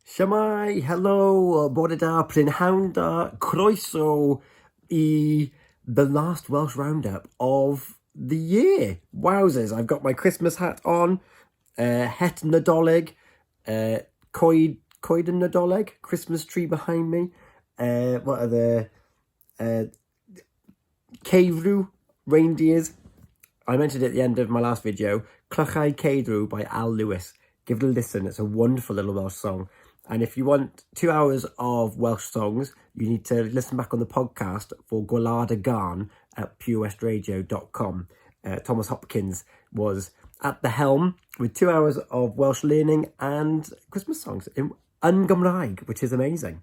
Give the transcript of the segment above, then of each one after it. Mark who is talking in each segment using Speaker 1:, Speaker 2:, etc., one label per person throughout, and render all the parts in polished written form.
Speaker 1: Shwmae, hello, bore da, prynhawn da, croeso I the last Welsh roundup of the year. Wowzers, I've got my Christmas hat on, het Nadolig, coed and Nadolig, Christmas tree behind me. What are the Ceirw, reindeers. I mentioned at the end of my last video, Clychau'r Ceirw by Al Lewis. Give it a listen, it's a wonderful little Welsh song. And if you want 2 hours of Welsh songs, you need to listen back on the podcast for Gwlad y Gân at purewestradio.com. Thomas Hopkins was at the helm with 2 hours of Welsh learning and Christmas songs in Cymraeg, which is amazing.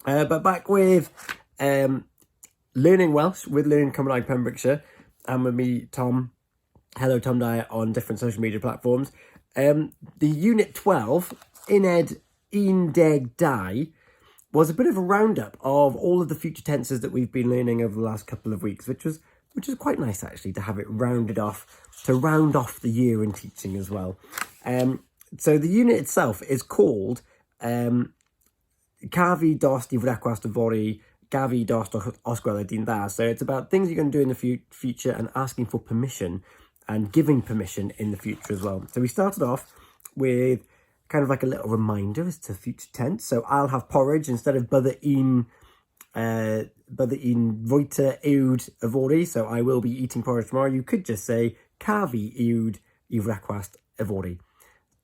Speaker 1: But back with learning Welsh with Learn Cymraeg Pembrokeshire, and with me, Tom. Hello, Tom Dyer on different social media platforms. The Unit 12, Uned 12, was a bit of a roundup of all of the future tenses that we've been learning over the last couple of weeks, which is quite nice actually to have it rounded off, to round off the year in teaching as well. So the unit itself is called Cafi dost I frecwast yfory, gafi dost osgwela dyn dda. So it's about things you're going to do in the future and asking for permission and giving permission in the future as well. So we started off with kind of like a little reminder as to future tense. So I'll have porridge instead of bydde un fwyta uwd yfory. So I will be eating porridge tomorrow. You could just say cafi uwd I frecwast yfory.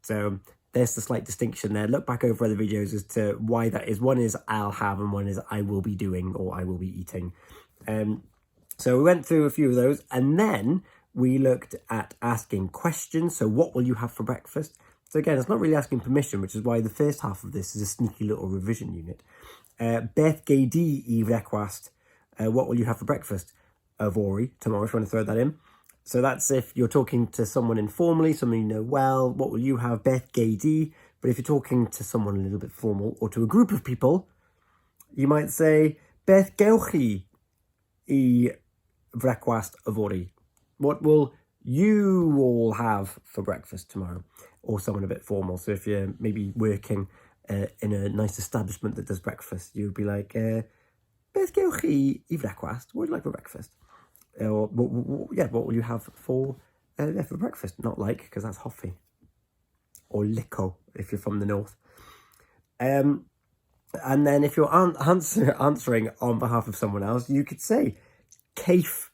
Speaker 1: So there's the slight distinction there. Look back over other videos as to why that is. One is I'll have and one is I will be doing or I will be eating. So we went through a few of those, and then we looked at asking questions. So what will you have for breakfast? So again, it's not really asking permission, which is why the first half of this is a sneaky little revision unit. Beth gei di I frecwast, what will you have for breakfast? Yfory, tomorrow, if you want to throw that in. So that's if you're talking to someone informally, someone you know well, what will you have? Beth gei di. But if you're talking to someone a little bit formal or to a group of people, you might say, Beth gewch chi I frecwast yfory? What will you all have for breakfast tomorrow? Or someone a bit formal. So if you're maybe working in a nice establishment that does breakfast, you'd be like, Beth gewch chi I frecwast? What would you like for breakfast? Or what will you have for breakfast? Not like, because that's hoffi. Or lico, if you're from the north. And then if you're answering on behalf of someone else, you could say, Caif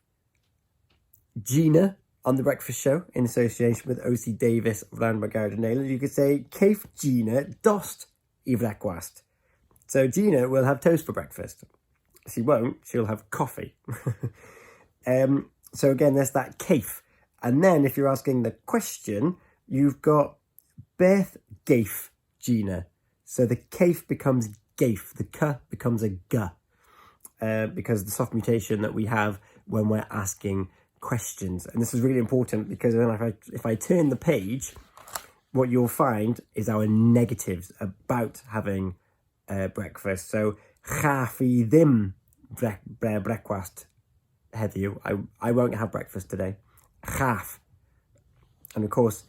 Speaker 1: Gina on The Breakfast Show in association with O.C. Davis of Landmark Naylor. You could say, Caif Gina dost I frecwast. So Gina will have toast for breakfast. She won't, she'll have coffee. So again, there's that caif. And then if you're asking the question, you've got Beth geif Gina. So the caif becomes geif. The k becomes a g. Because of the soft mutation that we have when we're asking questions. And this is really important because if I turn the page, what you'll find is our negatives about having breakfast. So chafi ddim brecwast heddiw. I won't have breakfast today. Chaff. And of course,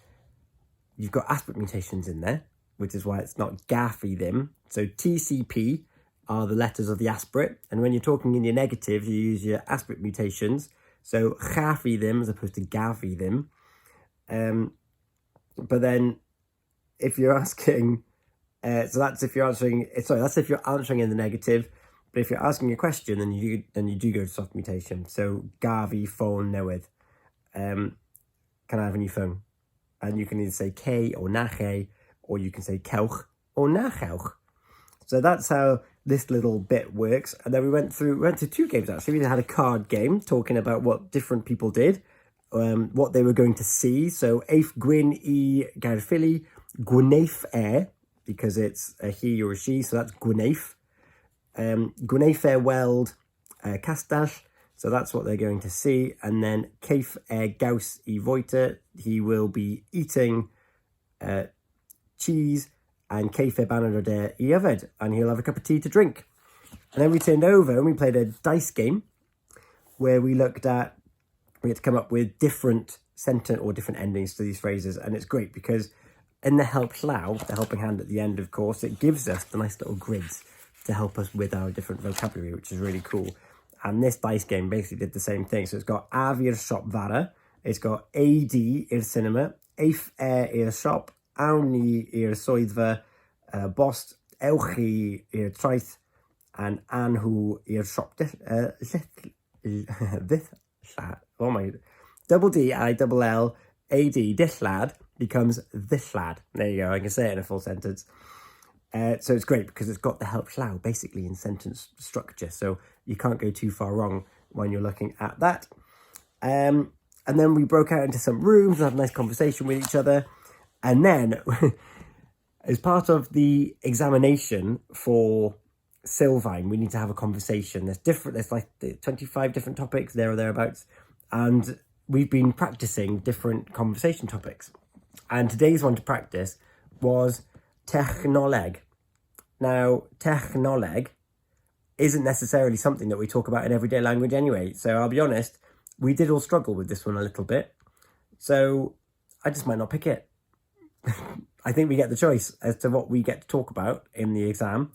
Speaker 1: you've got aspirate mutations in there, which is why it's not gaffi ddim. So TCP are the letters of the aspirate. And when you're talking in your negative, you use your aspirate mutations. So chaffi ddim as opposed to gaffi ddim. But then if you're asking, so that's if you're answering, that's if you're answering in the negative. But if you're asking a question, then you do go to soft mutation. So gafi phone newydd. Can I have a new phone? And you can either say K or nache, or you can say cewch or nachewch. So that's how this little bit works. And then we went to two games actually. We had a card game talking about what different people did, what they were going to see. So Eif Gwyn I Gaerphilly, Gwyneif because it's a he or a she, so that's Gwyneif. Gwyneif weld castell, so that's what they're going to see. And then Caif gaws I fwyta, he will be eating cheese, and Caif banad I yfed, and he'll have a cup of tea to drink. And then we turned over and we played a dice game where we had to come up with different sentence or different endings to these phrases. And it's great because in the help llaw, the helping hand at the end, of course, it gives us the nice little grids to help us with our different vocabulary, which is really cool. And this dice game basically did the same thing. So it's got Av i'r siop fara, it's got AD i'r cinema, Eif i'r siop, Awn ni i'r swyddfa, Bost ewch chi i'r traeth, and Anhw i'r siop ddillad. Oh my, double D, I double L, AD, dillad, becomes ddillad. There you go, I can say it in a full sentence. So it's great because it's got the help llaw basically in sentence structure. So you can't go too far wrong when you're looking at that. And then we broke out into some rooms and had a nice conversation with each other. And then as part of the examination for Sylfaen, we need to have a conversation. There's like 25 different topics there or thereabouts. And we've been practicing different conversation topics. And today's one to practice was Technoleg. Now, Technoleg isn't necessarily something that we talk about in everyday language anyway. So I'll be honest, we did all struggle with this one a little bit. So I just might not pick it. I think we get the choice as to what we get to talk about in the exam.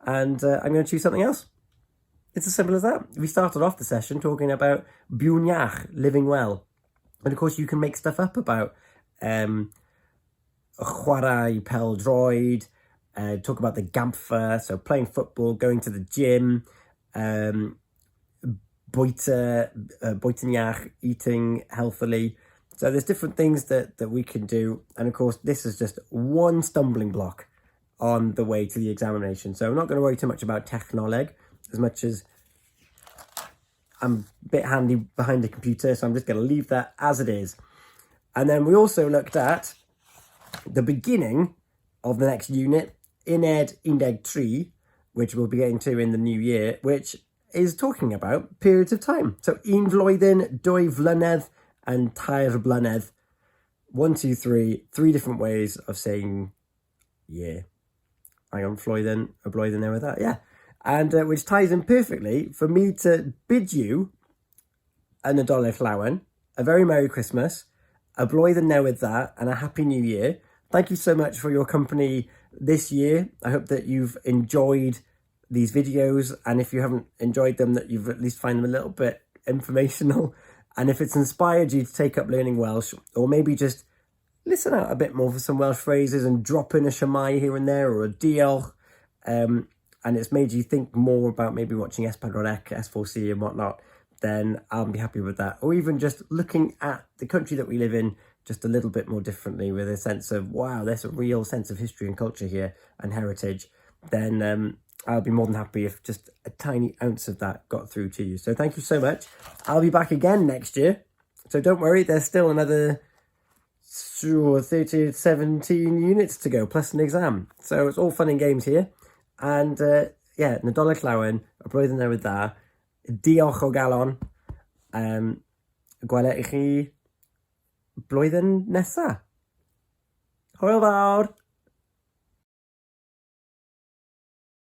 Speaker 1: And I'm going to choose something else. It's as simple as that. We started off the session talking about Bwniach, living well. And of course you can make stuff up about chwarae pêl-droed, talk about the gampfa, so playing football, going to the gym, bwytyniach, eating healthily. So there's different things that we can do. And of course, this is just one stumbling block on the way to the examination. So I'm not going to worry too much about Technoleg as much as I'm a bit handy behind the computer. So I'm just going to leave that as it is. And then we also looked at the beginning of the next unit, Uned 13, which we'll be getting to in the new year, which is talking about periods of time. So un flwyddyn, dwy flynedd, and tair blynedd. 1, 2, 3, 3 different ways of saying year. Hang on, flwyddyn, a blwyddyn newydd that, yeah. And which ties in perfectly for me to bid you a Nadolig Llawen, a very Merry Christmas, a Blwyddyn Newydd that, and a Happy New Year. Thank you so much for your company this year. I hope that you've enjoyed these videos, and if you haven't enjoyed them, that you've at least find them a little bit informational. And if it's inspired you to take up learning Welsh, or maybe just listen out a bit more for some Welsh phrases and drop in a Shwmae here and there, or a diolch, and it's made you think more about maybe watching S4C, S4C and whatnot, then I'll be happy with that. Or even just looking at the country that we live in just a little bit more differently, with a sense of, wow, there's a real sense of history and culture here and heritage, then I'll be more than happy if just a tiny ounce of that got through to you. So thank you so much. I'll be back again next year. So don't worry, there's still another 13, 17 units to go, plus an exam. So it's all fun and games here. And yeah, Nadolig Llawen, a Blwyddyn Newydd dda, diolch o galon, gwela i chi blwyddyn nesa. Hwyl fawr!